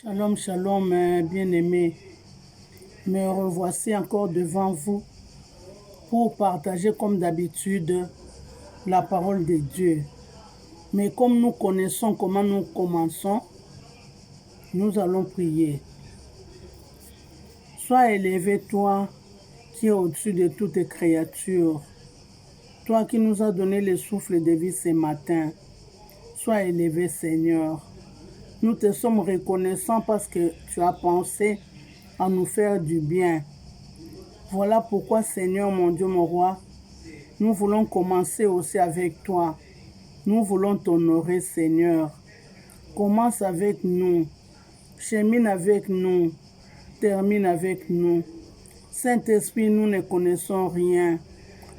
Shalom, shalom, bien-aimés. Me revoici encore devant vous pour partager comme d'habitude la parole de Dieu. Mais comme nous connaissons comment nous commençons, nous allons prier. Sois élevé, toi qui es au-dessus de toutes les créatures, toi qui nous as donné le souffle de vie ce matin. Sois élevé, Seigneur. Nous te sommes reconnaissants parce que tu as pensé à nous faire du bien. Voilà pourquoi, Seigneur, mon Dieu, mon roi, nous voulons commencer aussi avec toi. Nous voulons t'honorer, Seigneur. Commence avec nous, chemine avec nous, termine avec nous. Saint-Esprit, nous ne connaissons rien.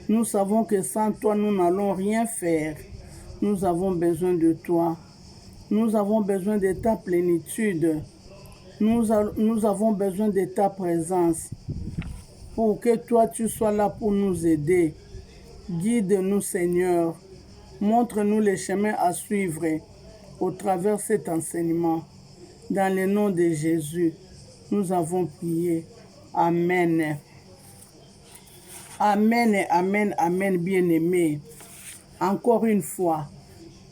Nous savons que sans toi, nous n'allons rien faire. Nous avons besoin de toi. Nous avons besoin de ta plénitude. Nous avons besoin de ta présence. Pour que toi, tu sois là pour nous aider. Guide-nous, Seigneur. Montre-nous les chemins à suivre au travers de cet enseignement. Dans le nom de Jésus, nous avons prié. Amen. Amen, amen, amen, bien-aimés. Encore une fois,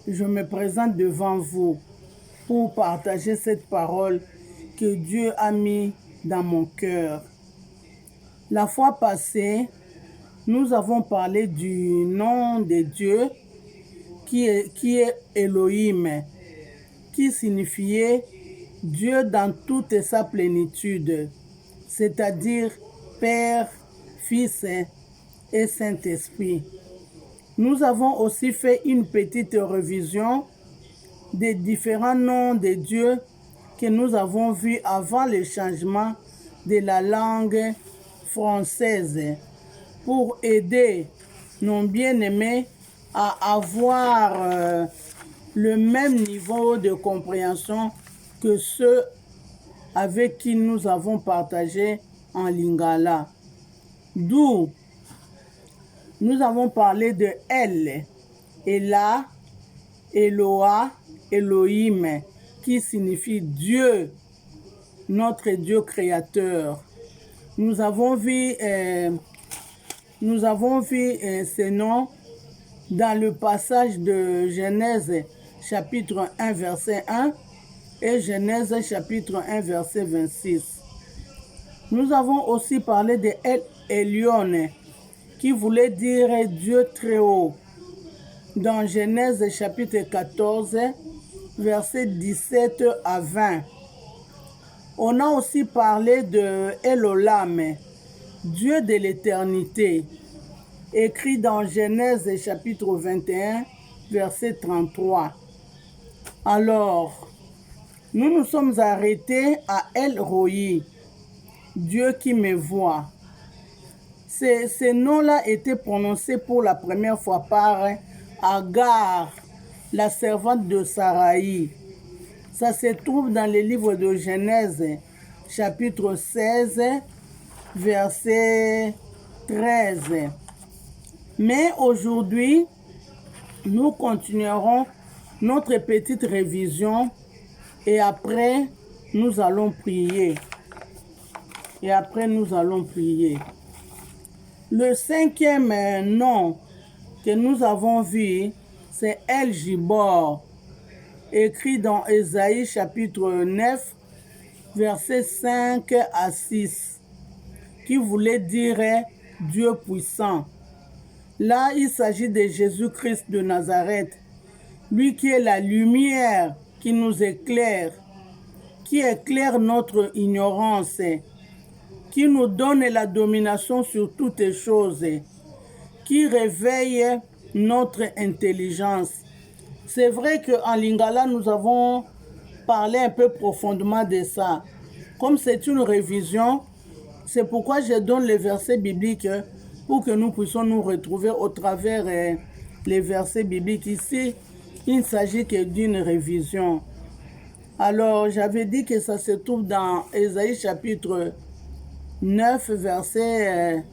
je me présente devant vous pour partager cette parole que Dieu a mis dans mon cœur. La fois passée, nous avons parlé du nom de Dieu qui est Elohim, qui signifiait Dieu dans toute sa plénitude, c'est-à-dire Père, Fils et Saint-Esprit. Nous avons aussi fait une petite révision des différents noms de Dieu que nous avons vus avant le changement de la langue française pour aider nos bien-aimés à avoir le même niveau de compréhension que ceux avec qui nous avons partagé en lingala. D'où nous avons parlé de El, Ela, Eloa, Elohim, qui signifie Dieu, notre Dieu créateur. Nous avons vu ces noms dans le passage de Genèse chapitre 1 verset 1 et Genèse chapitre 1 verset 26. Nous avons aussi parlé de El Elyon, qui voulait dire Dieu très haut, dans Genèse chapitre 14, versets 17 à 20. On a aussi parlé de Elolam, Dieu de l'éternité, écrit dans Genèse chapitre 21, verset 33. Alors, nous nous sommes arrêtés à El Roi, Dieu qui me voit. Ces noms-là étaient prononcés pour la première fois par Agar, la servante de Saraï. Ça se trouve dans le livre de Genèse, chapitre 16, verset 13. Mais aujourd'hui, nous continuerons notre petite révision et après, nous allons prier. Le cinquième nom que nous avons vu, c'est El Gibor, écrit dans Ésaïe chapitre 9, versets 5 à 6, qui voulait dire Dieu puissant. Là, il s'agit de Jésus-Christ de Nazareth, lui qui est la lumière qui nous éclaire, qui éclaire notre ignorance, qui nous donne la domination sur toutes les choses, qui réveille notre intelligence. C'est vrai qu'en lingala, nous avons parlé un peu profondément de ça. Comme c'est une révision, c'est pourquoi je donne les versets bibliques pour que nous puissions nous retrouver au travers les versets bibliques. Ici, il ne s'agit que d'une révision. Alors, j'avais dit que ça se trouve dans Ésaïe chapitre 9, versets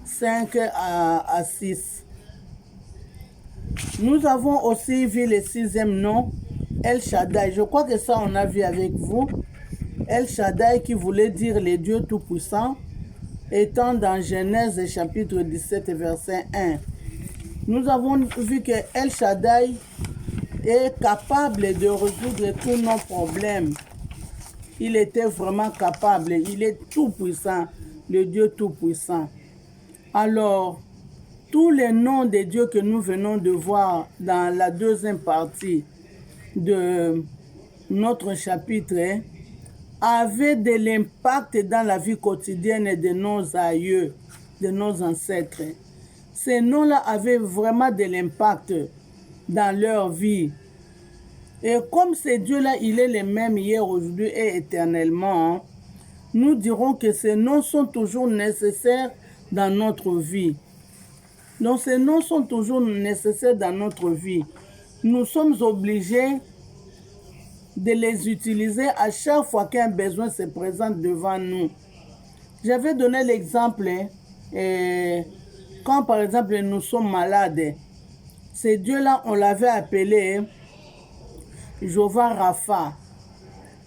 5 à 6. Nous avons aussi vu le sixième nom, El Shaddai. Je crois que ça, on a vu avec vous. El Shaddai qui voulait dire les dieux tout-puissants, étant dans Genèse chapitre 17 verset 1. Nous avons vu que El Shaddai est capable de résoudre tous nos problèmes. Il était vraiment capable. Il est tout-puissant, le Dieu tout-puissant. Alors, tous les noms des dieux que nous venons de voir dans la deuxième partie de notre chapitre avaient de l'impact dans la vie quotidienne de nos aïeux, de nos ancêtres. Ces noms-là avaient vraiment de l'impact dans leur vie. Et comme ces dieux-là, il est le même hier, aujourd'hui et éternellement, nous dirons que ces noms sont toujours nécessaires dans notre vie. Donc ces noms sont toujours nécessaires dans notre vie. Nous sommes obligés de les utiliser à chaque fois qu'un besoin se présente devant nous. J'avais donné l'exemple quand par exemple nous sommes malades. Ces dieux-là, on l'avait appelé Jéhovah Rapha.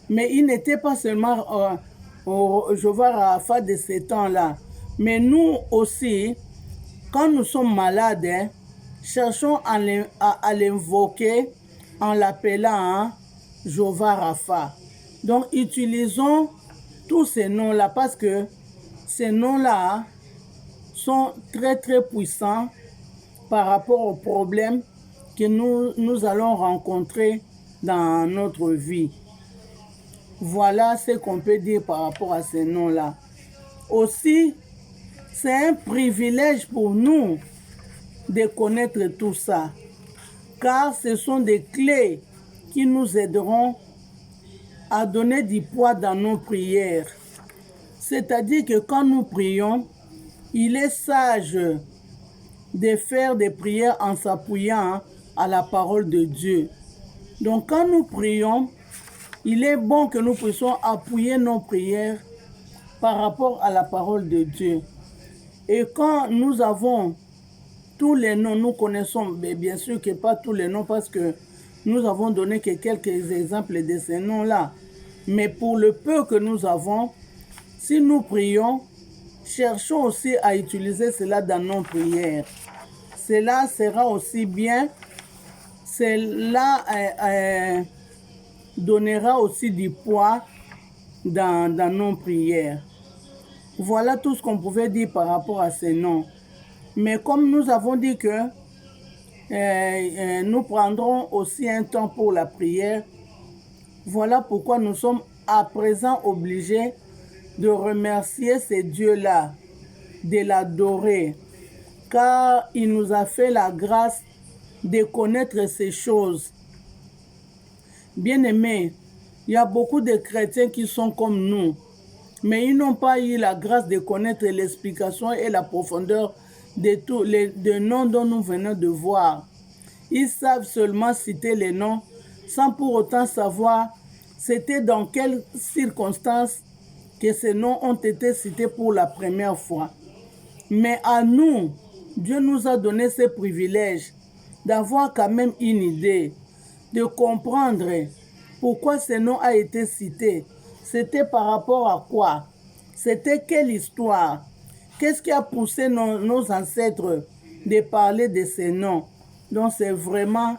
Mais il n'était pas seulement Jéhovah Rapha de ces temps-là. Mais nous aussi, quand nous sommes malades, cherchons à l'invoquer en l'appelant Jéhovah Rapha. Donc, utilisons tous ces noms-là parce que ces noms-là sont très très puissants par rapport aux problèmes que nous allons rencontrer dans notre vie. Voilà ce qu'on peut dire par rapport à ces noms-là. Aussi, c'est un privilège pour nous de connaître tout ça, car ce sont des clés qui nous aideront à donner du poids dans nos prières. C'est-à-dire que quand nous prions, il est sage de faire des prières en s'appuyant à la parole de Dieu. Donc quand nous prions, il est bon que nous puissions appuyer nos prières par rapport à la parole de Dieu. Et quand nous avons tous les noms, nous connaissons, mais bien sûr que pas tous les noms parce que nous avons donné que quelques exemples de ces noms-là. Mais pour le peu que nous avons, si nous prions, cherchons aussi à utiliser cela dans nos prières. Cela sera aussi bien. Cela donnera aussi du poids dans nos prières. Voilà tout ce qu'on pouvait dire par rapport à ces noms. Mais comme nous avons dit que nous prendrons aussi un temps pour la prière, voilà pourquoi nous sommes à présent obligés de remercier ces dieux-là, de l'adorer, car il nous a fait la grâce de connaître ces choses. Bien-aimés, il y a beaucoup de chrétiens qui sont comme nous, mais ils n'ont pas eu la grâce de connaître l'explication et la profondeur de tous les noms dont nous venons de voir. Ils savent seulement citer les noms sans pour autant savoir c'était dans quelles circonstances que ces noms ont été cités pour la première fois. Mais à nous, Dieu nous a donné ce privilège d'avoir quand même une idée, de comprendre pourquoi ce nom a été cité. C'était par rapport à quoi? C'était quelle histoire? Qu'est-ce qui a poussé nos ancêtres de parler de ces noms? Donc c'est vraiment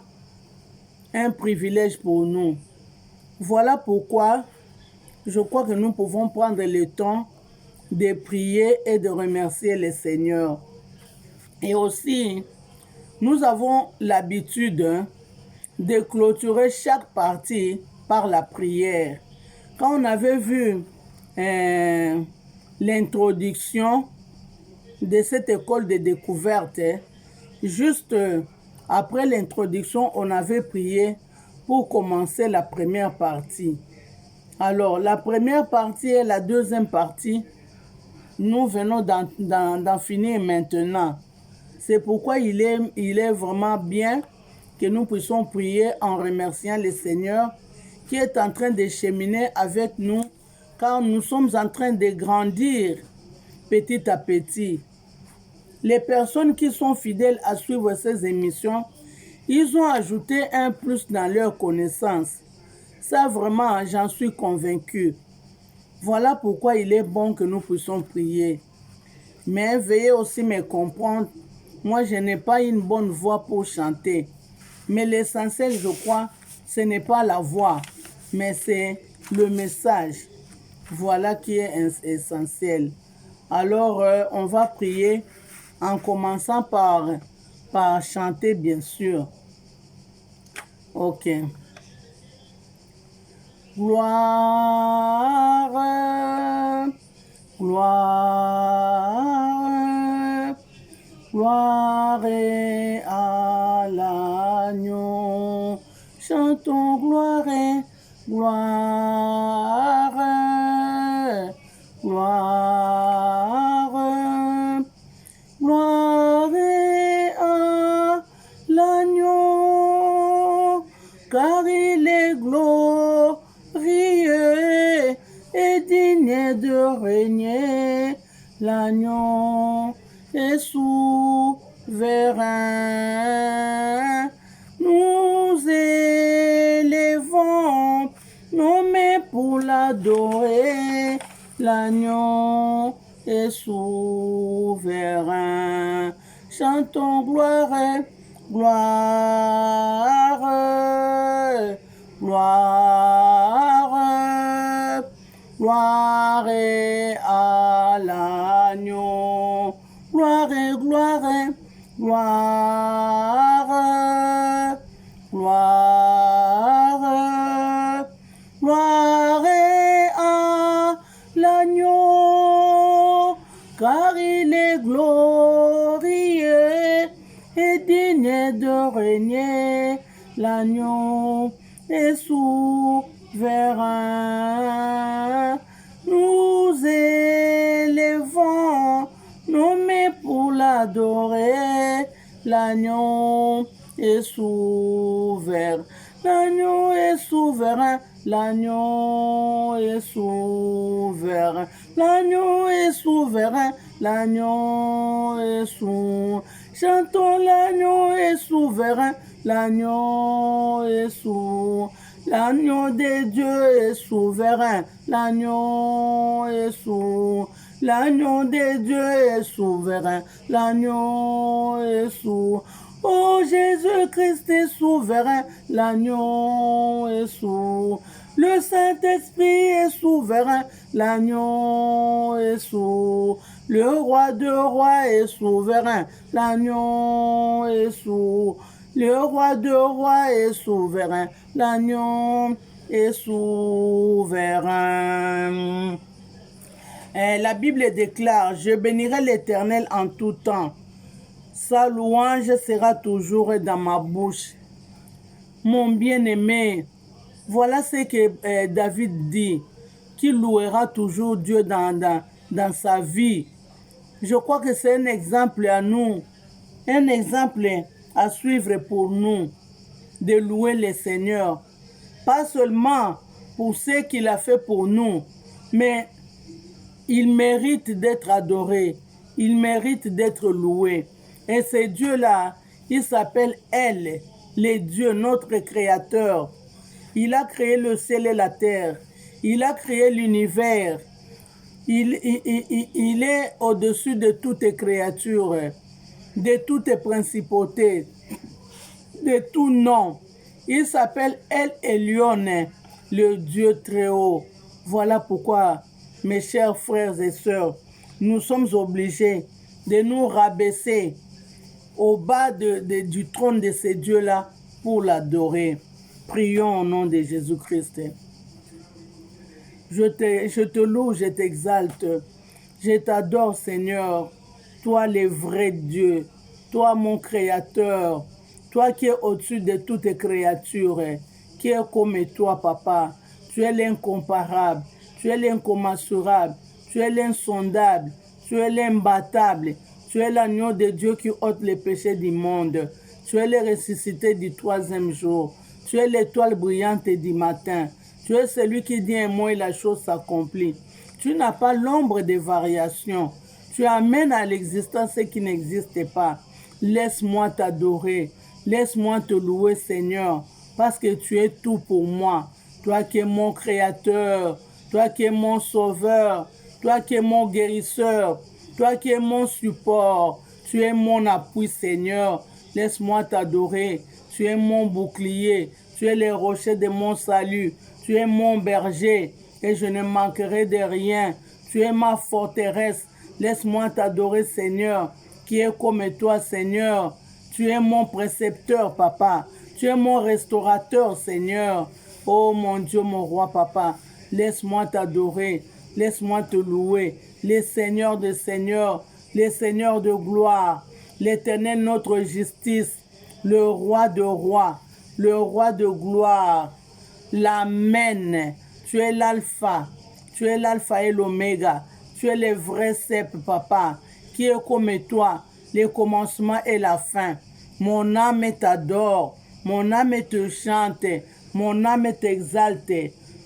un privilège pour nous. Voilà pourquoi je crois que nous pouvons prendre le temps de prier et de remercier le Seigneur. Et aussi, nous avons l'habitude de clôturer chaque partie par la prière. Quand on avait vu l'introduction de cette école de découverte, juste après l'introduction, on avait prié pour commencer la première partie. Alors, la première partie et la deuxième partie, nous venons d'en finir maintenant. C'est pourquoi il est vraiment bien que nous puissions prier en remerciant le Seigneur qui est en train de cheminer avec nous, car nous sommes en train de grandir petit à petit. Les personnes qui sont fidèles à suivre ces émissions, ils ont ajouté un plus dans leur connaissance. Ça, vraiment, j'en suis convaincu. Voilà pourquoi il est bon que nous puissions prier. Mais veuillez aussi me comprendre, moi je n'ai pas une bonne voix pour chanter. Mais l'essentiel, je crois, ce n'est pas la voix, mais c'est le message. Voilà qui est essentiel. Alors, on va prier en commençant par chanter, bien sûr. Ok. Gloire, gloire, gloire à l'agneau. Chantons gloire, gloire, gloire, gloire à l'agneau, car il est glorieux et digne de régner. L'agneau est souverain. Nous élevons nos mains pour l'adorer. L'agneau est souverain. Chantons gloire, gloire, gloire, gloire à l'agneau. Gloire, gloire, gloire, gloire, gloire à l'agneau, car il est glorieux et digne de régner. L'agneau est souverain. Nous élevons nos mains pour l'adorer. L'agneau est souverain. L'agneau est souverain. L'agneau est souverain. L'agneau est souverain. L'agneau est souverain. Chantons, l'agneau est souverain. L'agneau est souverain. L'agneau de Dieu est souverain. L'agneau est souverain. L'agneau de Dieu est souverain. L'agneau est souverain. Oh, Jésus-Christ est souverain. L'agneau est souverain. Le Saint-Esprit est souverain. L'agneau est souverain. Le roi de rois est souverain. L'agneau est souverain. Le roi de rois est souverain. L'agneau est souverain. La Bible déclare, je bénirai l'Éternel en tout temps. Sa louange sera toujours dans ma bouche. Mon bien-aimé, voilà ce que David dit, qu'il louera toujours Dieu dans sa vie. Je crois que c'est un exemple à nous, un exemple à suivre pour nous, de louer le Seigneur. Pas seulement pour ce qu'il a fait pour nous, mais il mérite d'être adoré, il mérite d'être loué. Et ce Dieu-là, il s'appelle El, le Dieu, notre Créateur. Il a créé le ciel et la terre, il a créé l'univers. Il est au-dessus de toutes créatures, de toutes principautés, de tout nom. Il s'appelle El Elyon, le Dieu très haut. Voilà pourquoi, mes chers frères et sœurs, nous sommes obligés de nous rabaisser au bas du trône de ce Dieu-là pour l'adorer. Prions au nom de Jésus-Christ. Je te loue, je t'exalte, je t'adore Seigneur, toi le vrai Dieu, toi mon Créateur, toi qui es au-dessus de toutes les créatures, qui est comme toi Papa, tu es l'incomparable, tu es l'incommensurable, tu es l'insondable, tu es l'imbattable, tu es l'agneau de Dieu qui ôte les péchés du monde, tu es le ressuscité du troisième jour, tu es l'étoile brillante du matin. Tu es celui qui dit un mot et la chose s'accomplit. Tu n'as pas l'ombre de variation. Tu amènes à l'existence ce qui n'existe pas. Laisse-moi t'adorer. Laisse-moi te louer, Seigneur, parce que tu es tout pour moi. Toi qui es mon Créateur, toi qui es mon sauveur, toi qui es mon guérisseur, toi qui es mon support, tu es mon appui, Seigneur. Laisse-moi t'adorer. Tu es mon bouclier, tu es le rocher de mon salut, tu es mon berger et je ne manquerai de rien. Tu es ma forteresse. Laisse-moi t'adorer, Seigneur, qui est comme toi, Seigneur. Tu es mon précepteur, Papa. Tu es mon restaurateur, Seigneur. Oh mon Dieu, mon roi, Papa. Laisse-moi t'adorer. Laisse-moi te louer. Les seigneurs de seigneurs, les seigneurs de gloire, l'Éternel notre justice, le roi de rois, le roi de gloire. L'Amen. Tu es l'alpha. Tu es l'alpha et l'oméga. Tu es le vrai cep, Papa, qui est comme toi, le commencement et la fin. Mon âme t'adore, mon âme te chante, mon âme t'exalte.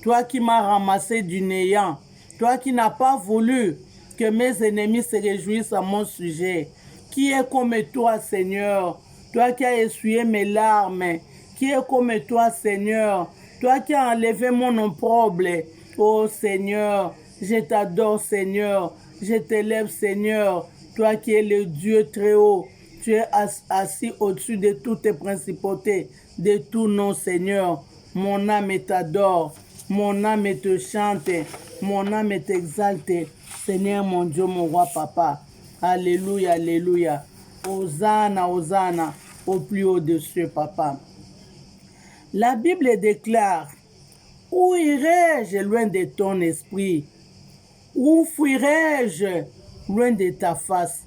Toi qui m'as ramassé du néant, toi qui n'as pas voulu que mes ennemis se réjouissent à mon sujet. Qui est comme toi, Seigneur? Toi qui as essuyé mes larmes, qui est comme toi, Seigneur? Toi qui as enlevé mon opprobre. Oh Seigneur, je t'adore, Seigneur. Je t'élève, Seigneur. Toi qui es le Dieu très haut. Tu es assis au-dessus de toutes tes principautés, de tout nom, Seigneur. Mon âme t'adore. Mon âme te chante. Mon âme t'exalte. Seigneur, mon Dieu, mon roi, Papa. Alléluia, alléluia. Hosanna, Hosanna, au plus haut de cieux, Papa. La Bible déclare, où irai-je loin de ton esprit? Où fuirai-je loin de ta face?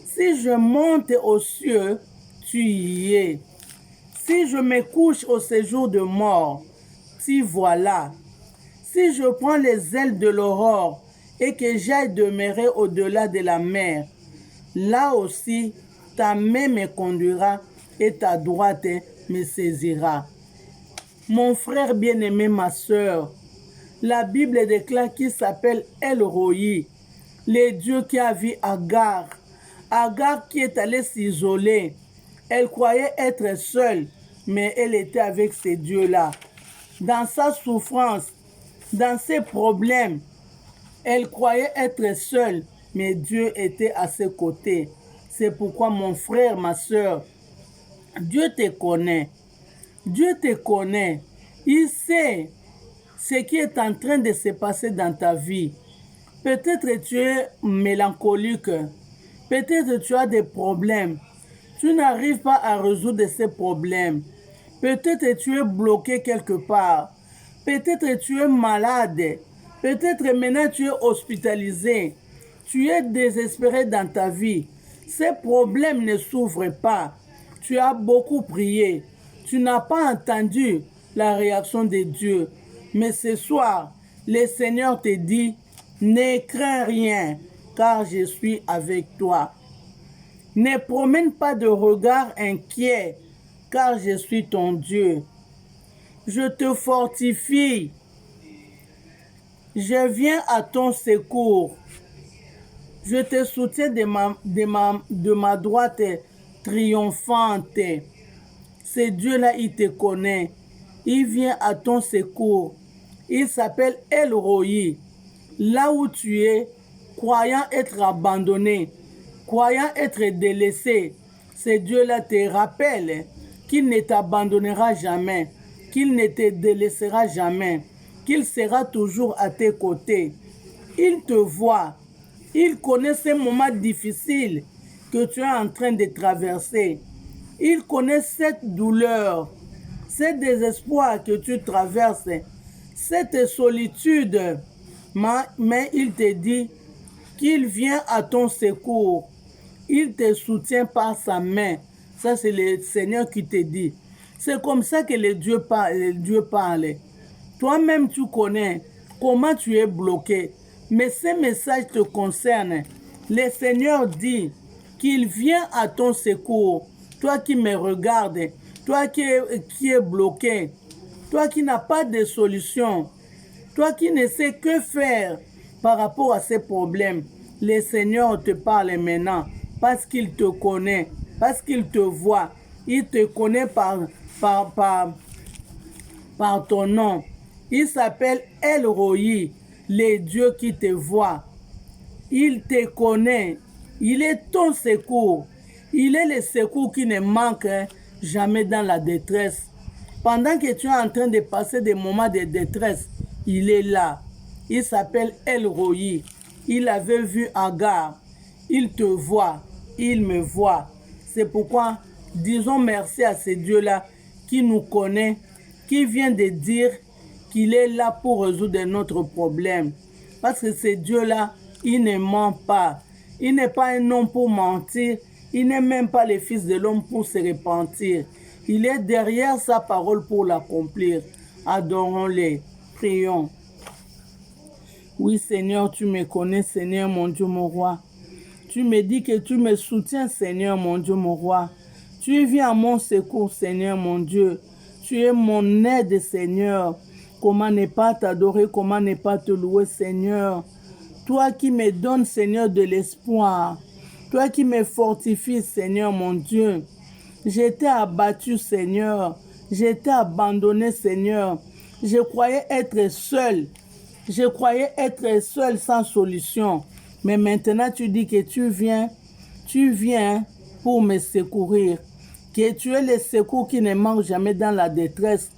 Si je monte aux cieux, tu y es. Si je me couche au séjour de mort, t'y voilà. Si je prends les ailes de l'aurore et que j'aille demeurer au-delà de la mer, là aussi, ta main me conduira et ta droite me saisira. Mon frère bien-aimé, ma sœur, la Bible déclare qu'il s'appelle El Roi, le Dieu qui a vu Agar. Agar qui est allée s'isoler. Elle croyait être seule, mais elle était avec ces dieux-là. Dans sa souffrance, dans ses problèmes, elle croyait être seule, mais Dieu était à ses côtés. C'est pourquoi mon frère, ma sœur, Dieu te connaît. Dieu te connaît. Il sait ce qui est en train de se passer dans ta vie. Peut-être tu es mélancolique. Peut-être tu as des problèmes. Tu n'arrives pas à résoudre ces problèmes. Peut-être tu es bloqué quelque part. Peut-être tu es malade. Peut-être maintenant tu es hospitalisé. Tu es désespéré dans ta vie. Ces problèmes ne s'ouvrent pas. Tu as beaucoup prié. Tu n'as pas entendu la réaction de Dieu. Mais ce soir, le Seigneur te dit, ne crains rien, car je suis avec toi. Ne promène pas de regard inquiet, car je suis ton Dieu. Je te fortifie. Je viens à ton secours. Je te soutiens de ma droite triomphante. Ce Dieu-là, il te connaît. Il vient à ton secours. Il s'appelle El Roi. Là où tu es, croyant être abandonné, croyant être délaissé, ce Dieu-là te rappelle qu'il ne t'abandonnera jamais, qu'il ne te délaissera jamais, qu'il sera toujours à tes côtés. Il te voit. Il connaît ces moments difficiles que tu es en train de traverser. Il connaît cette douleur, ce désespoir que tu traverses, cette solitude. Mais il te dit qu'il vient à ton secours. Il te soutient par sa main. Ça, c'est le Seigneur qui te dit. C'est comme ça que le Dieu parle. Toi-même, tu connais comment tu es bloqué. Mais ce message te concerne. Le Seigneur dit qu'il vient à ton secours. Toi qui me regardes, toi qui es bloqué, toi qui n'as pas de solution, toi qui ne sais que faire par rapport à ces problèmes, le Seigneur te parle maintenant parce qu'il te connaît, parce qu'il te voit. Il te connaît par ton nom. Il s'appelle El Roi, les dieux qui te voient. Il te connaît. Il est ton secours. Il est le secours qui ne manque jamais dans la détresse. Pendant que tu es en train de passer des moments de détresse, il est là. Il s'appelle El Roi. Il avait vu Agar. Il te voit. Il me voit. C'est pourquoi disons merci à ce Dieu-là qui nous connaît, qui vient de dire qu'il est là pour résoudre notre problème. Parce que ce Dieu-là, il ne ment pas. Il n'est pas un homme pour mentir. Il n'est même pas le fils de l'homme pour se repentir. Il est derrière sa parole pour l'accomplir. Adorons-le. Prions. Oui, Seigneur, tu me connais, Seigneur, mon Dieu, mon roi. Tu me dis que tu me soutiens, Seigneur, mon Dieu, mon roi. Tu viens à mon secours, Seigneur, mon Dieu. Tu es mon aide, Seigneur. Comment ne pas t'adorer, comment ne pas te louer, Seigneur. Toi qui me donnes, Seigneur, de l'espoir. Toi qui me fortifies, Seigneur, mon Dieu. J'étais abattu, Seigneur. J'étais abandonné, Seigneur. Je croyais être seul. Je croyais être seul sans solution. Mais maintenant, tu dis que tu viens pour me secourir. Que tu es le secours qui ne manque jamais dans la détresse.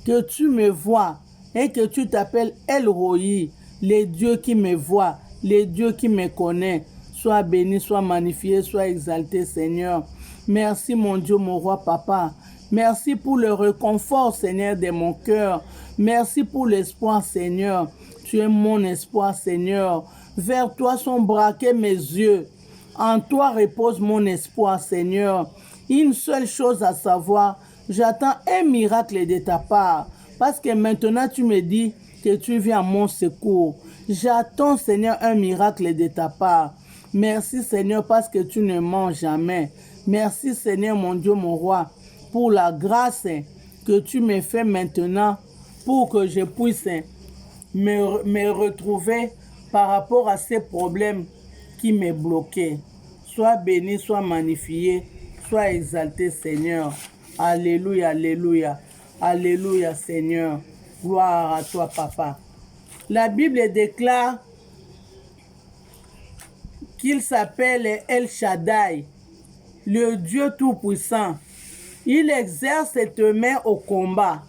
Que tu me vois et que tu t'appelles El Roi, les dieux qui me voient, les dieux qui me connaissent. Sois béni, sois magnifié, sois exalté, Seigneur. Merci, mon Dieu, mon roi, papa. Merci pour le réconfort, Seigneur, de mon cœur. Merci pour l'espoir, Seigneur. Tu es mon espoir, Seigneur. Vers toi sont braqués mes yeux. En toi repose mon espoir, Seigneur. Une seule chose à savoir, j'attends un miracle de ta part. Parce que maintenant, tu me dis que tu viens à mon secours. J'attends, Seigneur, un miracle de ta part. Merci, Seigneur, parce que tu ne mens jamais. Merci, Seigneur, mon Dieu, mon roi, pour la grâce que tu me fais maintenant pour que je puisse me retrouver par rapport à ces problèmes qui me bloquaient. Sois béni, sois magnifié, sois exalté, Seigneur. Alléluia, alléluia, alléluia, Seigneur. Gloire à toi, Papa. La Bible déclare qu'il s'appelle El Shaddai, le Dieu Tout-Puissant. Il exerce cette main au combat.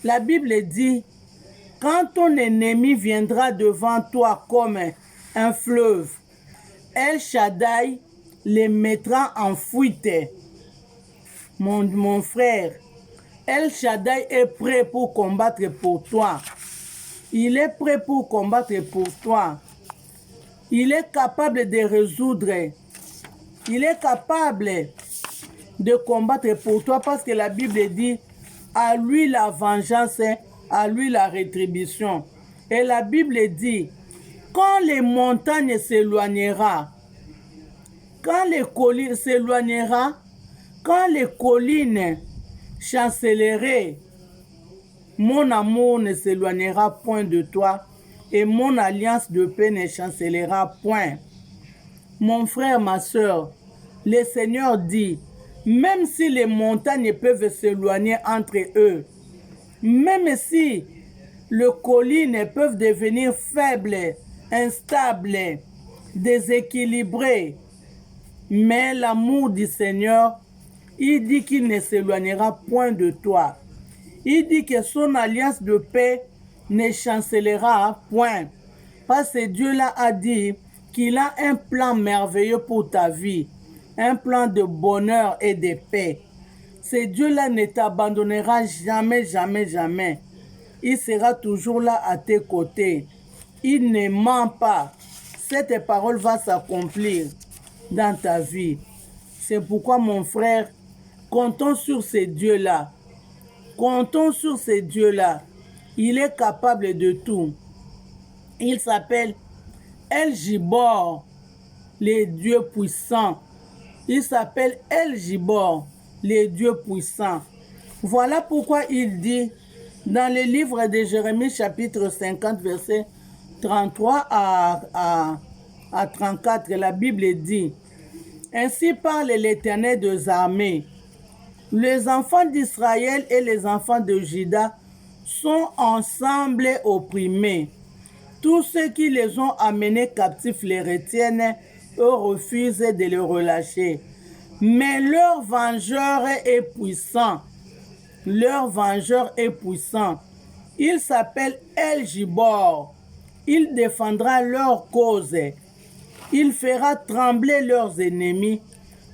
La Bible dit, quand ton ennemi viendra devant toi comme un fleuve, El Shaddai les mettra en fuite. Mon frère, El Shaddai est prêt pour combattre pour toi. Il est prêt pour combattre pour toi. Il est capable de résoudre. Il est capable de combattre pour toi parce que la Bible dit, à lui la vengeance, à lui la rétribution. Et la Bible dit, quand les montagnes s'éloigneront, quand les collines s'éloigneront, quand les collines chanceleraient, mon amour ne s'éloignera point de toi et mon alliance de paix ne chancellera point. Mon frère, ma soeur, le Seigneur dit, même si les montagnes peuvent s'éloigner entre eux, même si les collines peuvent devenir faibles, instables, déséquilibrées, mais l'amour du Seigneur, il dit qu'il ne s'éloignera point de toi. Il dit que son alliance de paix ne chancellera point. Parce que Dieu-là a dit qu'il a un plan merveilleux pour ta vie, un plan de bonheur et de paix. Ce Dieu-là ne t'abandonnera jamais, jamais, jamais. Il sera toujours là à tes côtés. Il ne ment pas. Cette parole va s'accomplir dans ta vie. C'est pourquoi, mon frère, comptons sur ce Dieu-là. Comptons sur ce Dieu-là. Il est capable de tout. Il s'appelle El Gibor, les dieux puissants. Il s'appelle El Gibor, les dieux puissants. Voilà pourquoi il dit dans le livre de Jérémie chapitre 50 verset 33 à 34, la Bible dit, ainsi parle l'Éternel des armées. Les enfants d'Israël et les enfants de Juda sont ensemble opprimés. Tous ceux qui les ont amenés captifs les retiennent, eux refusent de les relâcher. Mais leur vengeur est puissant. Leur vengeur est puissant. Il s'appelle El-Gibor. Il défendra leur cause. Il fera trembler leurs ennemis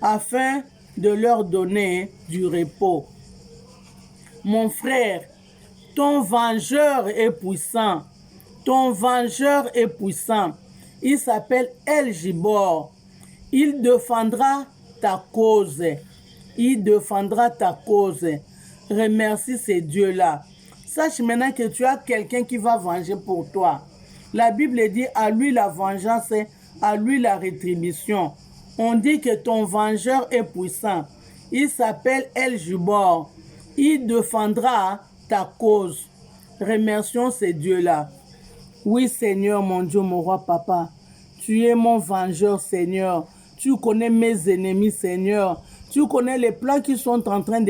afin de leur donner du repos. Mon frère, ton vengeur est puissant. Ton vengeur est puissant. Il s'appelle El-Gibor. Il défendra ta cause. Il défendra ta cause. Remercie ces dieux-là. Sache maintenant que tu as quelqu'un qui va venger pour toi. La Bible dit à lui la vengeance, à lui la rétribution. On dit que ton vengeur est puissant. Il s'appelle El-Gibor. Il défendra ta cause. Remercions ces dieux-là. Oui, Seigneur, mon Dieu, mon roi, papa. Tu es mon vengeur, Seigneur. Tu connais mes ennemis, Seigneur. Tu connais les plans qui sont en train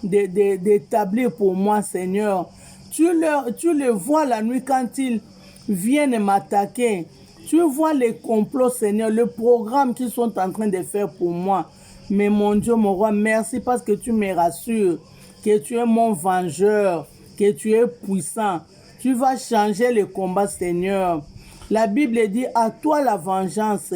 d'établir pour moi, Seigneur. Tu les vois la nuit quand ils viennent m'attaquer. Tu vois les complots, Seigneur, le programme qu'ils sont en train de faire pour moi. Mais mon Dieu, mon roi, merci parce que tu me rassures que tu es mon vengeur, que tu es puissant. Tu vas changer le combat, Seigneur. La Bible dit à toi la vengeance,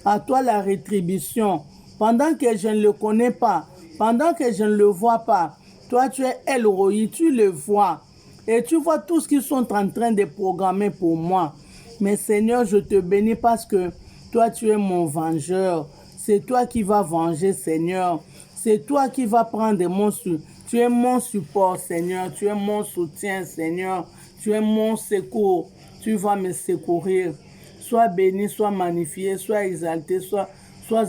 à toi la rétribution. Pendant que je ne le connais pas, pendant que je ne le vois pas, toi tu es El-Roi, tu le vois. Et tu vois tout ce qu'ils sont en train de programmer pour moi. Mais Seigneur, je te bénis parce que toi tu es mon vengeur. C'est toi qui vas venger, Seigneur. C'est toi qui vas prendre mon soutien. Tu es mon support, Seigneur. Tu es mon soutien, Seigneur. Tu es mon secours. Tu vas me secourir. Sois béni, sois magnifié, sois exalté, sois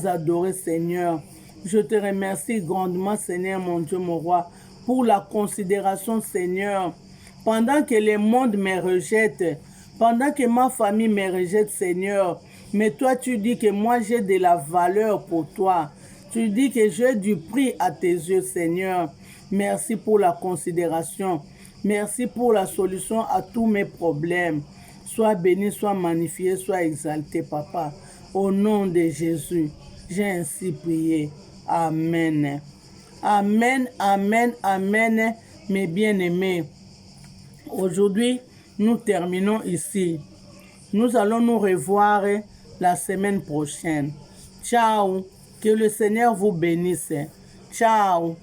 adoré, Seigneur. Je te remercie grandement, Seigneur, mon Dieu, mon roi, pour la considération, Seigneur. Pendant que le monde me rejette, pendant que ma famille me rejette, Seigneur, mais toi, tu dis que moi, j'ai de la valeur pour toi. Tu dis que j'ai du prix à tes yeux, Seigneur. Merci pour la considération. Merci pour la solution à tous mes problèmes. Sois béni, sois magnifié, sois exalté, Papa. Au nom de Jésus, j'ai ainsi prié. Amen. Amen, amen, amen, mes bien-aimés. Aujourd'hui, nous terminons ici. Nous allons nous revoir la semaine prochaine. Ciao. Que le Seigneur vous bénisse. Ciao.